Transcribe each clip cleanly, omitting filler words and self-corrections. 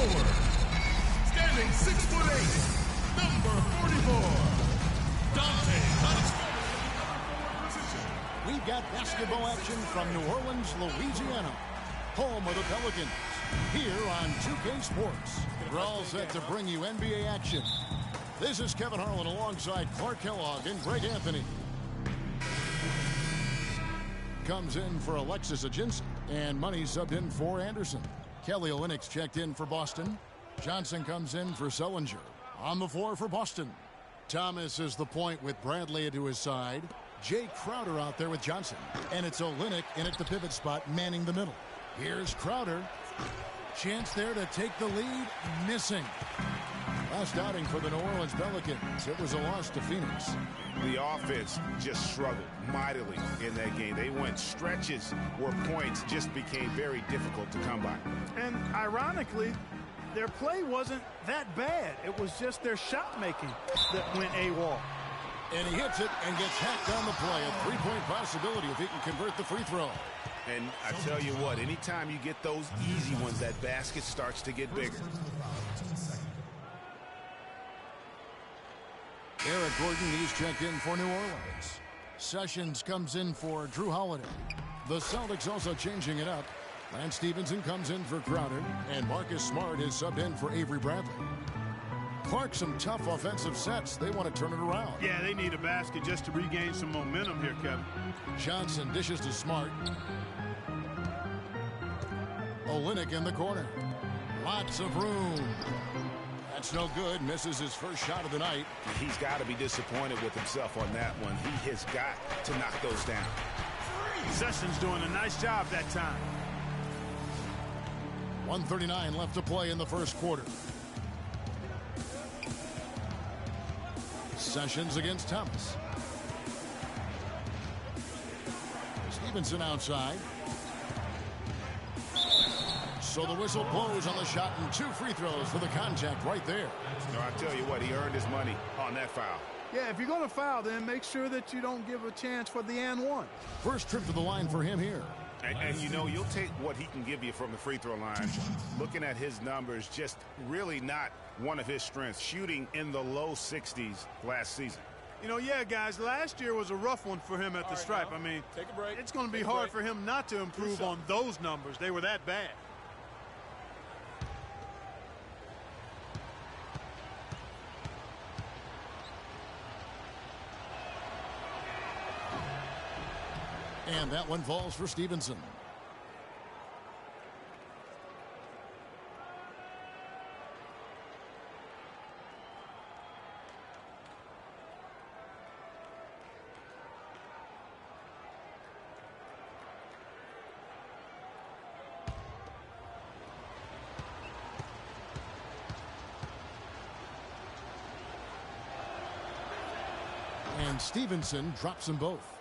forward. Standing 6'8", number 44, Dante Huntsman. We've got basketball action from New Orleans, Louisiana, home of the Pelicans, here on 2K Sports. We're all set to bring you NBA action. This is Kevin Harlan alongside Clark Kellogg and Greg Anthony. Comes in for Alexis Aginson, and Money subbed in for Anderson. Kelly Olynyk's checked in for Boston. Johnson comes in for Sellinger. On the floor for Boston, Thomas is the point with Bradley to his side. Jay Crowder out there with Johnson. And it's Olynyk in at the pivot spot, manning the middle. Here's Crowder. Chance there to take the lead. Missing. Last outing for the New Orleans Pelicans. It was a loss to Phoenix. The offense just struggled mightily in that game. They went stretches where points just became very difficult to come by. And ironically, their play wasn't that bad. It was just their shot making that went AWOL. And he hits it and gets hacked on the play. A three-point possibility if he can convert the free throw. And I tell you what, anytime you get those easy ones, that basket starts to get bigger. Eric Gordon, he's checked in for New Orleans. Sessions comes in for Drew Holiday. The Celtics also changing it up. Lance Stevenson comes in for Crowder, and Marcus Smart is subbed in for Avery Bradley. Clark, some tough offensive sets. They want to turn it around. Yeah, they need a basket just to regain some momentum here, Kevin. Johnson dishes to Smart. Olynyk in the corner. Lots of room. That's no good. Misses his first shot of the night. He's got to be disappointed with himself on that one. He has got to knock those down. Sessions doing a nice job that time. 1:39 left to play in the first quarter. Sessions against Thomas. Stevenson outside. So the whistle blows on the shot and 2 free throws for the contact right there. No, I tell you what, he earned his money on that foul. Yeah, if you're going to foul, then make sure that you don't give a chance for the and one. First trip to the line for him here. And you know, you'll take what he can give you from the free throw line. Looking at his numbers, just really not one of his strengths. Shooting in the low 60s last season. You know, yeah, guys, last year was a rough one for him at the stripe. I mean, take a break. It's going to be hard for him not to improve on those numbers. They were that bad. And that one falls for Stevenson. And Stevenson drops them both.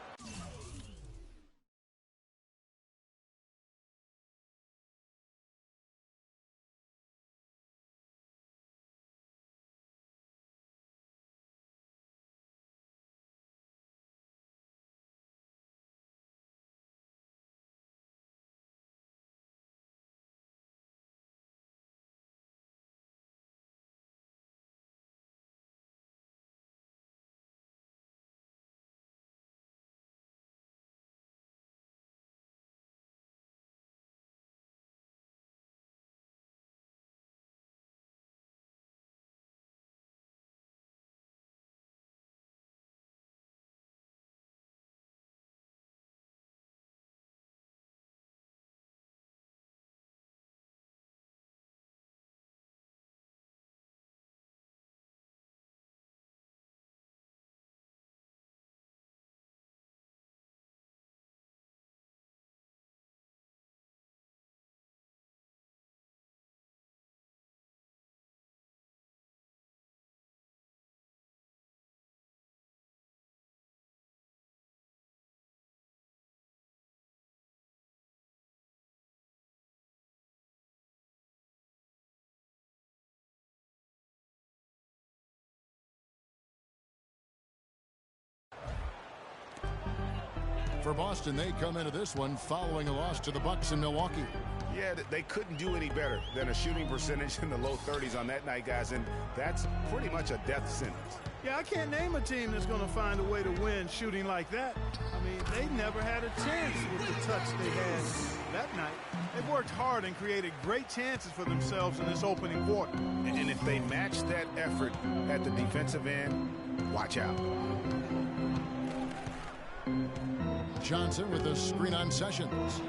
For Boston, they come into this one following a loss to the Bucks in Milwaukee. Yeah, they couldn't do any better than a shooting percentage in the low 30s on that night, guys, and that's pretty much a death sentence. Yeah, I can't name a team that's going to find a way to win shooting like that. I mean, they never had a chance with the touch they had that night. They've worked hard and created great chances for themselves in this opening quarter. And if they match that effort at the defensive end, watch out. Johnson with a screen on Sessions.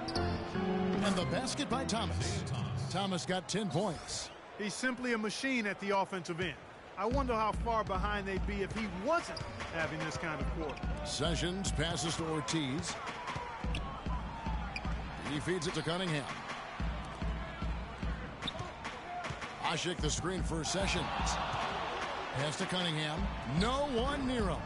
And the basket by Thomas. Thomas got 10 points. He's simply a machine at the offensive end. I wonder how far behind they'd be if he wasn't having this kind of quarter. Sessions passes to Ortiz. He feeds it to Cunningham. Asik the screen for Sessions. Pass to Cunningham. No one near him.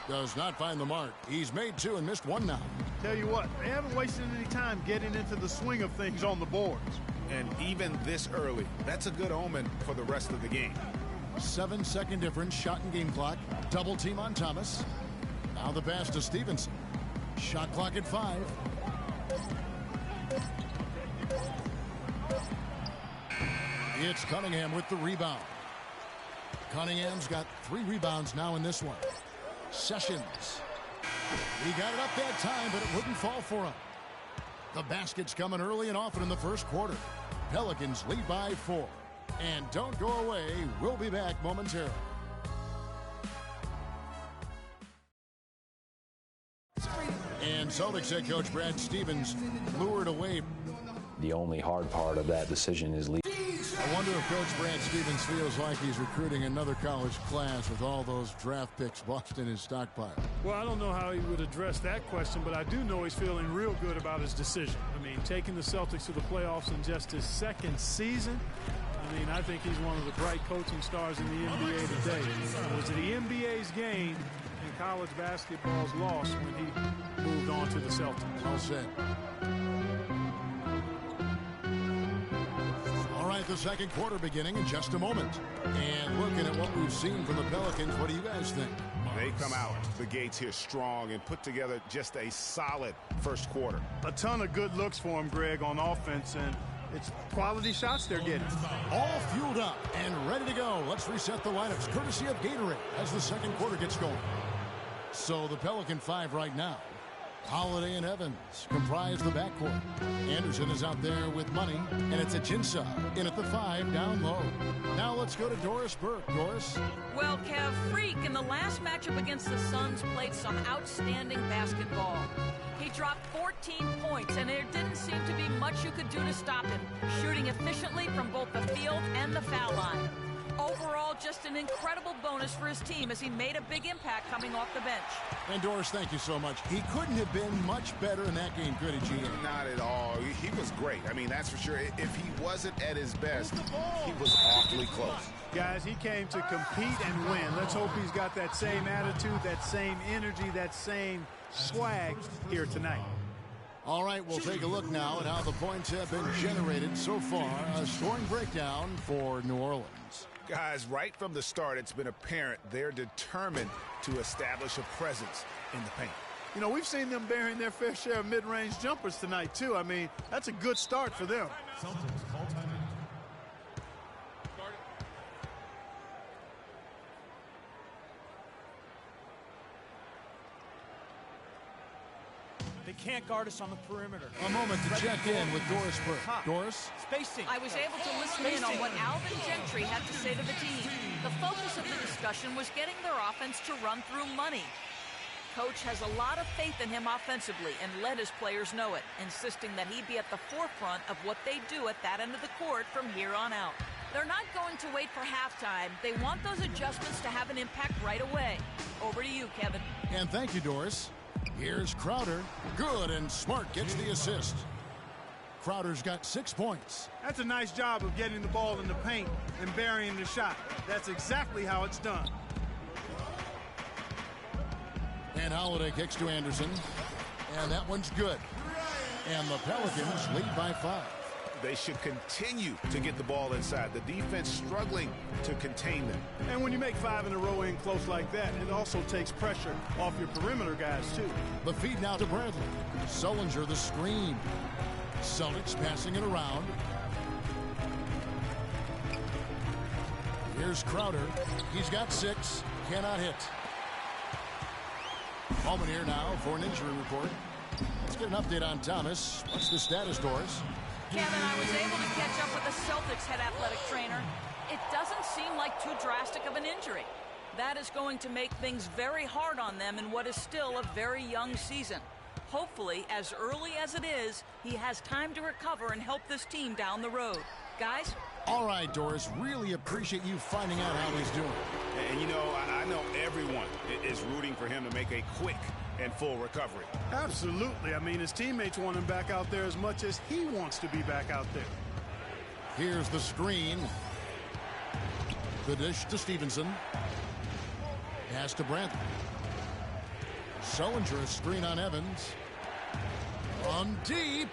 Does not find the mark. He's made 2 and missed 1 now. Tell you what, they haven't wasted any time getting into the swing of things on the boards. And even this early, that's a good omen for the rest of the game. 7-second difference, shot and game clock. Double team on Thomas. Now the pass to Stevenson. Shot clock at 5. It's Cunningham with the rebound. Cunningham's got 3 rebounds now in this one. Sessions. He got it up that time, but it wouldn't fall for him. The basket's coming early and often in the first quarter. Pelicans lead by 4. And don't go away. We'll be back momentarily. And Celtics head coach Brad Stevens lured away. The only hard part of that decision is leaving. I wonder if Coach Brad Stevens feels like he's recruiting another college class with all those draft picks Boston is stockpiled. Well, I don't know how he would address that question, but I do know he's feeling real good about his decision. I mean, taking the Celtics to the playoffs in just his 2nd season. I mean, I think he's one of the bright coaching stars in the NBA today. It was the NBA's gain and college basketball's loss when he moved on to the Celtics. Well said. All right, the second quarter beginning in just a moment. And looking at what we've seen from the Pelicans, what do you guys think? They come out the gates here strong and put together just a solid first quarter. A ton of good looks for him, Greg, on offense, and it's quality shots they're getting. All fueled up and ready to go. Let's reset the lineups, courtesy of Gatorade, as the second quarter gets going. So the Pelican 5 right now. Holiday and Evans comprise the backcourt. Anderson is out there with Money, and it's Ajinça in at the 5 down low. Now let's go to Doris Burke. Doris? Well, Kev, Freak in the last matchup against the Suns played some outstanding basketball. He dropped 14 points, and there didn't seem to be much you could do to stop him, shooting efficiently from both the field and the foul line. Overall, just an incredible bonus for his team as he made a big impact coming off the bench. And Doris, thank you so much. He couldn't have been much better in that game, could he, GM? Not at all. He was great. I mean, that's for sure. If he wasn't at his best, he was awfully close. Guys, he came to compete and win. Let's hope he's got that same attitude, that same energy, that same swag here tonight. All right, we'll take a look now at how the points have been generated so far. A scoring breakdown for New Orleans. Guys, right from the start, it's been apparent they're determined to establish a presence in the paint. You know, we've seen them bearing their fair share of mid-range jumpers tonight, too. I mean, that's a good start for them. Celtics call timeout. They can't guard us on the perimeter. A moment to check in with Doris Burke. Doris? Spacing. I was able to listen in on what Alvin Gentry had to say to the team. The focus of the discussion was getting their offense to run through Money. Coach has a lot of faith in him offensively and let his players know it, insisting that he be at the forefront of what they do at that end of the court from here on out. They're not going to wait for halftime. They want those adjustments to have an impact right away. Over to you, Kevin. And thank you, Doris. Here's Crowder. Good, and Smart gets the assist. Crowder's got 6 points. That's a nice job of getting the ball in the paint and burying the shot. That's exactly how it's done. And Holiday kicks to Anderson. And that one's good. And the Pelicans lead by 5. They should continue to get the ball inside. The defense struggling to contain them. And when you make 5 in a row in close like that, it also takes pressure off your perimeter guys, too. The feed now to Bradley. Sullinger the screen. Celtics passing it around. Here's Crowder. He's got 6. Cannot hit. Moment here now for an injury report. Let's get an update on Thomas. What's the status, Doris? Kevin, I was able to catch up with the Celtics head athletic trainer. It doesn't seem like too drastic of an injury. That is going to make things very hard on them in what is still a very young season. Hopefully, as early as it is, he has time to recover and help this team down the road. Guys? All right, Doris. Really appreciate you finding out how he's doing. And, you know, I know everyone is rooting for him to make a quick and full recovery. Absolutely. I mean, his teammates want him back out there as much as he wants to be back out there. Here's the screen. The dish to Stevenson. Pass to Bradley. Sullinger, a screen on Evans. From deep.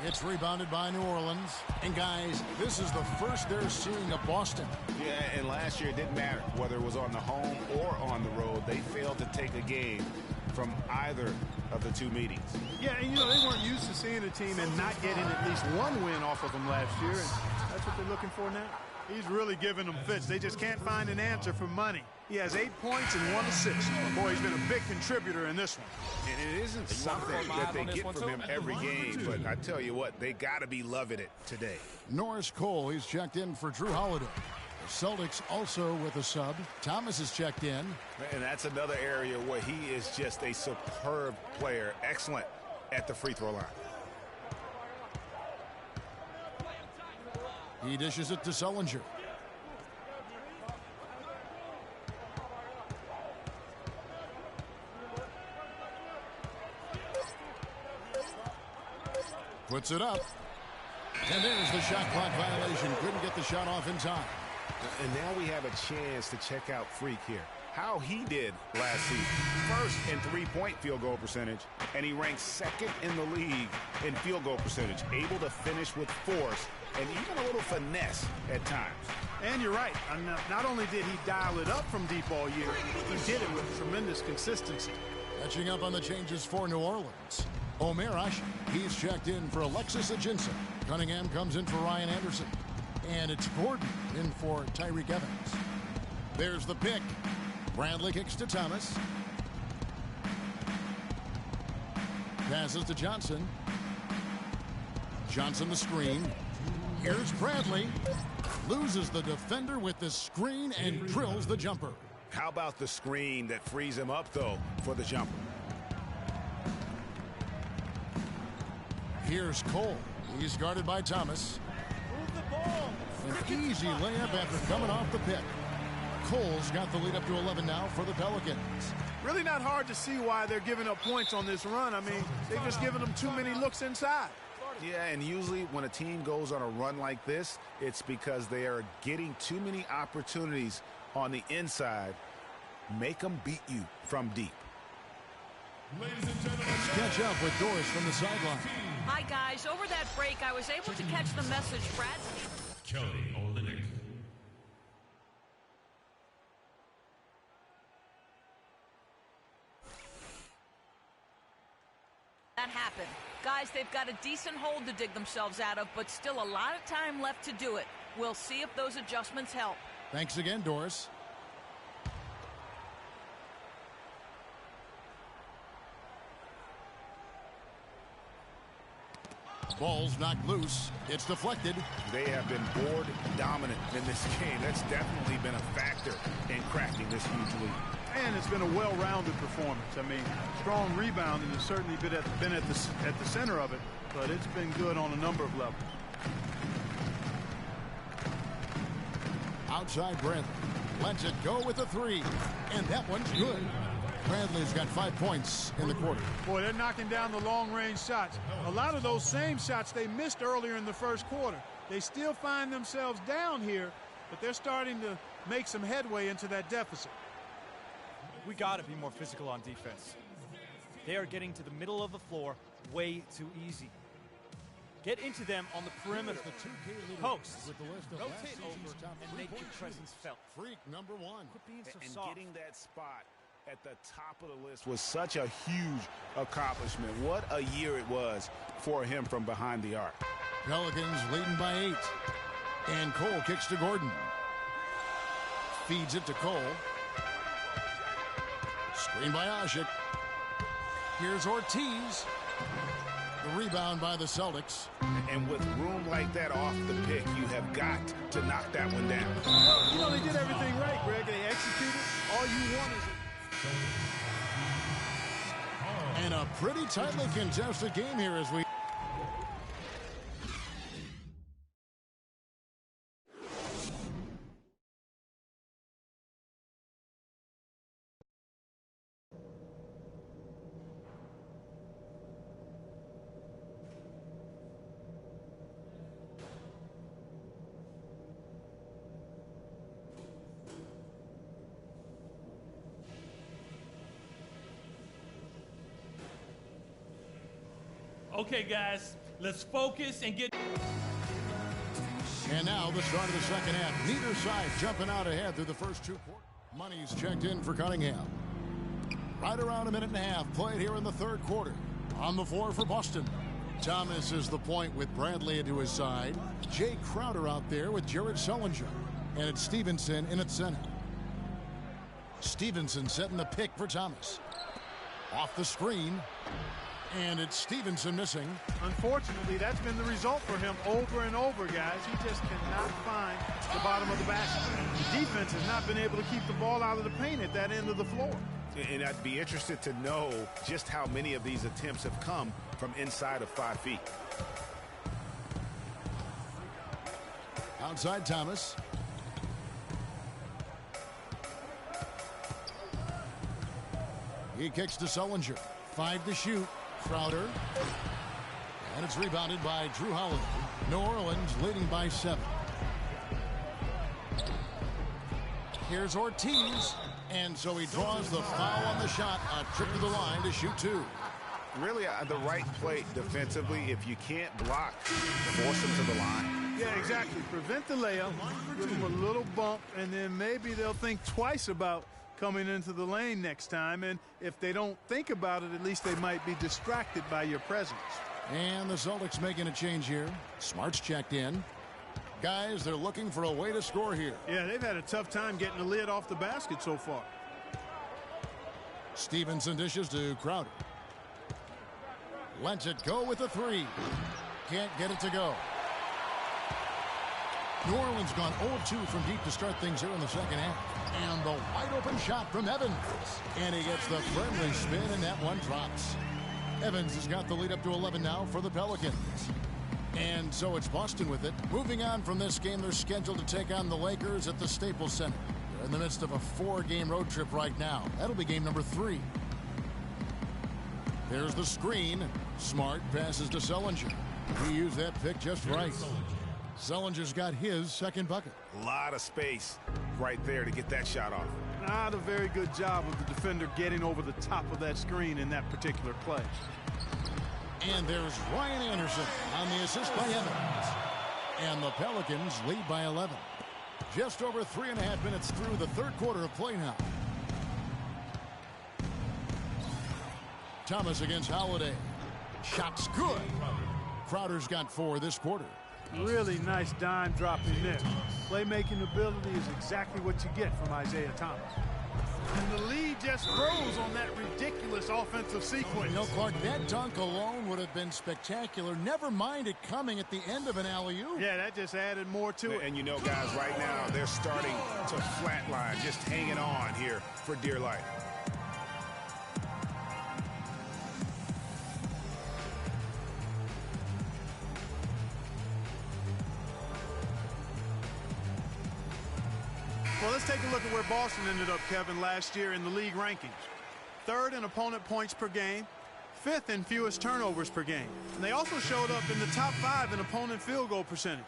It's rebounded by New Orleans. And guys, this is the first they're seeing of Boston. Yeah, and last year it didn't matter whether it was on the home or on the road. They failed to take a game from either of the two meetings. Yeah, and you know, they weren't used to seeing a team and not getting at least one win off of them last year, and that's what they're looking for now. He's really giving them fits. They just can't find an answer for money. He has 8 points and 1 assist. Boy, he's been a big contributor in this one. And it isn't something that they get from him every game, but I tell you what, they got to be loving it today. Norris Cole, he's checked in for Drew Holiday. The Celtics also with a sub. Thomas is checked in. And that's another area where he is just a superb player. Excellent at the free throw line. He dishes it to Sullinger. Puts it up. And there's the shot clock violation. Couldn't get the shot off in time. And now we have a chance to check out Freak here. How he did last season. First in three-point field goal percentage, and he ranks second in the league in field goal percentage. Able to finish with force and even a little finesse at times. And you're right. Not only did he dial it up from deep all year, he did it with tremendous consistency. Catching up on the changes for New Orleans. Omer Ashi, he's checked in for Alexis Ajinça. Cunningham comes in for Ryan Anderson. And it's Gordon in for Tyreek Evans. There's the pick. Bradley kicks to Thomas. Passes to Johnson. Johnson the screen. Here's Bradley. Loses the defender with the screen and drills the jumper. How about the screen that frees him up, though, for the jumper? Here's Cole. He's guarded by Thomas. An easy layup after coming off the pick. Cole's got the lead up to 11 now for the Pelicans. Really not hard to see why they're giving up points on this run. I mean, they've just given them too many looks inside. Yeah, and usually when a team goes on a run like this, it's because they are getting too many opportunities on the inside. Make them beat you from deep. Ladies and gentlemen, Let's catch up with Doris from the sideline. Hi, guys. Over that break, I was able to catch the message, Brad. Kelly Olynyk. That happened. Guys, they've got a decent hole to dig themselves out of, but still a lot of time left to do it. We'll see if those adjustments help. Thanks again, Doris. Ball's knocked loose. It's deflected. They have been board dominant in this game. That's definitely been a factor in cracking this huge lead. And it's been a well-rounded performance. I mean, strong rebounding has certainly been at the center of it, but it's been good on a number of levels. Outside Bradley. Lets it go with a three. And that one's good. Bradley's got 5 points in the quarter. Boy, they're knocking down the long-range shots. A lot of those same shots they missed earlier in the first quarter. They still find themselves down here, but they're starting to make some headway into that deficit. We got to be more physical on defense. They are getting to the middle of the floor way too easy. Get into them on the perimeter. Posts. Rotate over and make your presence felt. Freak number one. Quit being so And soft. getting that spot at the top of the list was such a huge accomplishment. What a year it was for him from behind the arc. Pelicans leading by 8. And Cole kicks to Gordon. Feeds it to Cole. Screen by Asik. Here's Ortiz. The rebound by the Celtics. And with room like that off the pick, you have got to knock that one down. Well, you know, they did everything right, Greg. They executed. All you want is And a pretty tightly contested game here as we... Okay, guys, let's focus and get... And now the start of the second half. Neither side jumping out ahead through the first 2 quarters. Money's checked in for Cunningham. Right around a minute and a half played here in the third quarter. On the floor for Boston. Thomas is the point with Bradley to his side. Jay Crowder out there with Jared Sullinger. And it's Stevenson in at center. Stevenson setting the pick for Thomas. Off the screen. And it's Stevenson missing. Unfortunately, that's been the result for him over and over, guys. He just cannot find the bottom of the basket. The defense has not been able to keep the ball out of the paint at that end of the floor. And I'd be interested to know just how many of these attempts have come from inside of 5 feet. Outside Thomas. He kicks to Sullinger. 5 to shoot. Crowder. And it's rebounded by Drew Holiday. New Orleans leading by 7. Here's Ortiz. And so he draws the foul on the shot. A trip to the line to shoot 2. Really, the right play defensively. If you can't block, force them to the line. Yeah, exactly. Prevent the layup, give them a little bump, and then maybe they'll think twice about coming into the lane next time. And if they don't think about it, at least they might be distracted by your presence. And the Celtics making a change here. Smart's checked in. Guys, they're looking for a way to score here. Yeah, they've had a tough time getting the lid off the basket so far. Stevenson dishes to Crowder. Lets it go with a 3. Can't get it to go. New Orleans gone 0-2 from deep to start things here in the second half. And the wide open shot from Evans. And he gets the friendly spin, and that one drops. Evans has got the lead up to 11 now for the Pelicans. And so it's Boston with it. Moving on from this game, they're scheduled to take on the Lakers at the Staples Center. They're in the midst of a 4-game road trip right now. That'll be game number 3. There's the screen. Smart passes to Sullinger. He used that pick just right. Sullinger's got his second bucket. A lot of space right there to get that shot off. Not a very good job of the defender getting over the top of that screen in that particular play. And there's Ryan Anderson on the assist by Evans. And the Pelicans lead by 11. Just over 3.5 minutes through the third quarter of play now. Thomas against Holiday. Shot's good. Crowder's got 4 this quarter. Really nice dime dropping there. Playmaking ability is exactly what you get from Isaiah Thomas. And the lead just grows on that ridiculous offensive sequence. You know, Clark, that dunk alone would have been spectacular. Never mind it coming at the end of an alley-oop. Yeah, that just added more to it. And you know, guys, right now they're starting to flatline, just hanging on here for dear life. Well, let's take a look at where Boston ended up, Kevin, last year in the league rankings. 3rd in opponent points per game, 5th in fewest turnovers per game. And they also showed up in the top 5 in opponent field goal percentage.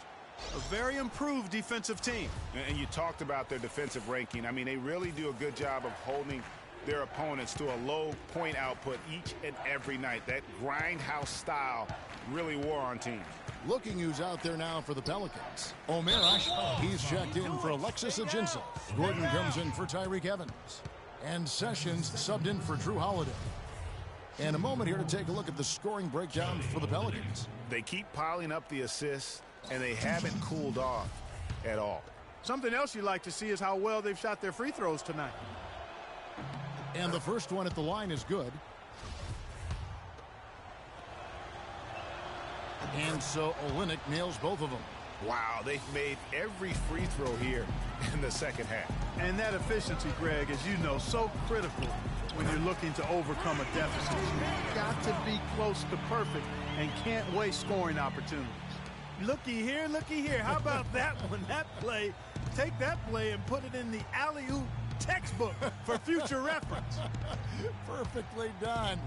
A very improved defensive team. And you talked about their defensive ranking. I mean, they really do a good job of holding their opponents to a low point output each and every night. That grindhouse style really wore on teams. Looking who's out there now for the Pelicans. Omerash, he's checked in for Alexis Ajinça. Gordon comes in for Tyreek Evans. And Sessions subbed in for Drew Holiday. And a moment here to take a look at the scoring breakdown for the Pelicans. They keep piling up the assists, and they haven't cooled off at all. Something else you like to see is how well they've shot their free throws tonight. And the first one at the line is good. And so Olynyk nails both of them. Wow, they've made every free throw here in the second half. And that efficiency, Greg, as you know, so critical when you're looking to overcome a deficit. You've got to be close to perfect and can't waste scoring opportunities. Looky here, looky here. How about that one? That play, take that play and put it in the alley-oop textbook for future reference. Perfectly done.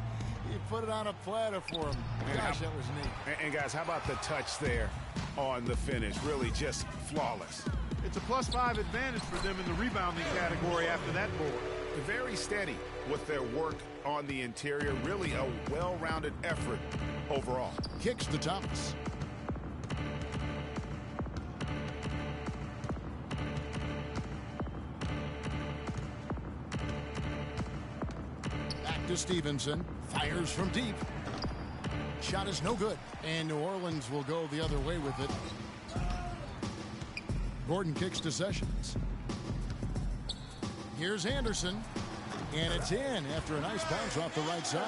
He put it on a platter for him. Gosh, that was neat. And guys, how about the touch there on the finish? Really just flawless. It's a +5 advantage for them in the rebounding category after that board. Very steady with their work on the interior. Really a well-rounded effort overall. Kicks to Thomas. Back to Stevenson. Fires from deep. Shot is no good. And New Orleans will go the other way with it. Gordon kicks to Sessions. Here's Anderson. And it's in after a nice bounce off the right side.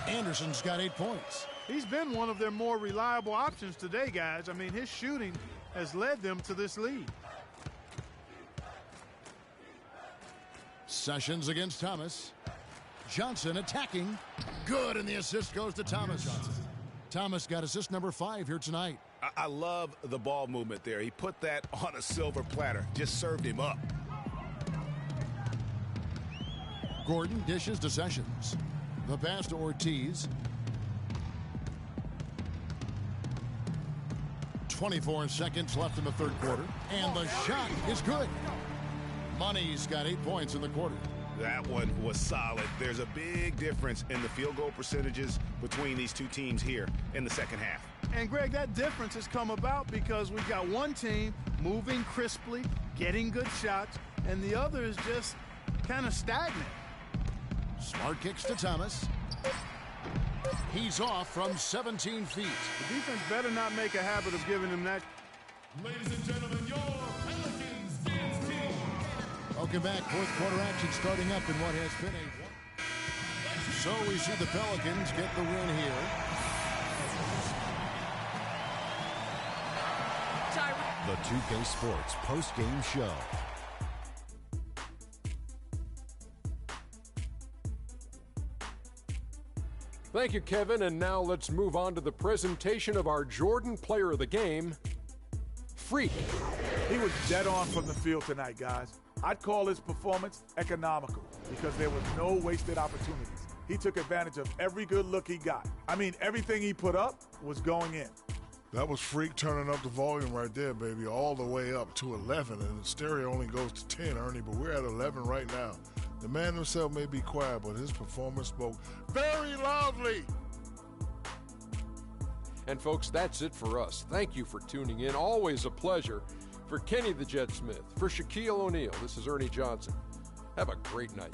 Anderson's got 8 points. He's been one of their more reliable options today, guys. I mean, his shooting has led them to this lead. Sessions against Thomas. Johnson attacking. Good, and the assist goes to Thomas. Thomas got assist number 5 here tonight. I love the ball movement there. He put that on a silver platter. Just served him up. Gordon dishes to Sessions. The pass to Ortiz. 24 seconds left in the third quarter. And the shot is good. Money's got 8 points in the quarter. That one was solid. There's a big difference in the field goal percentages between these two teams here in the second half. And, Greg, that difference has come about because we've got one team moving crisply, getting good shots, and the other is just kind of stagnant. Smart kicks to Thomas. He's off from 17 feet. The defense better not make a habit of giving him that. Ladies and gentlemen, your Pelicans dance team. Welcome back. Fourth quarter action starting up in what has been a... So we see the Pelicans get the win here. The 2K Sports post-game show. Thank you, Kevin, and now let's move on to the presentation of our Jordan Player of the Game, Freak. He was dead on from the field tonight, guys. I'd call his performance economical because there was no wasted opportunities. He took advantage of every good look he got. I mean, everything he put up was going in. That was Freak turning up the volume right there, baby, all the way up to 11, and the stereo only goes to 10, Ernie, but we're at 11 right now. The man himself may be quiet, but his performance spoke very loudly. And folks, that's it for us. Thank you for tuning in. Always a pleasure. For Kenny the Jet Smith, for Shaquille O'Neal, this is Ernie Johnson. Have a great night.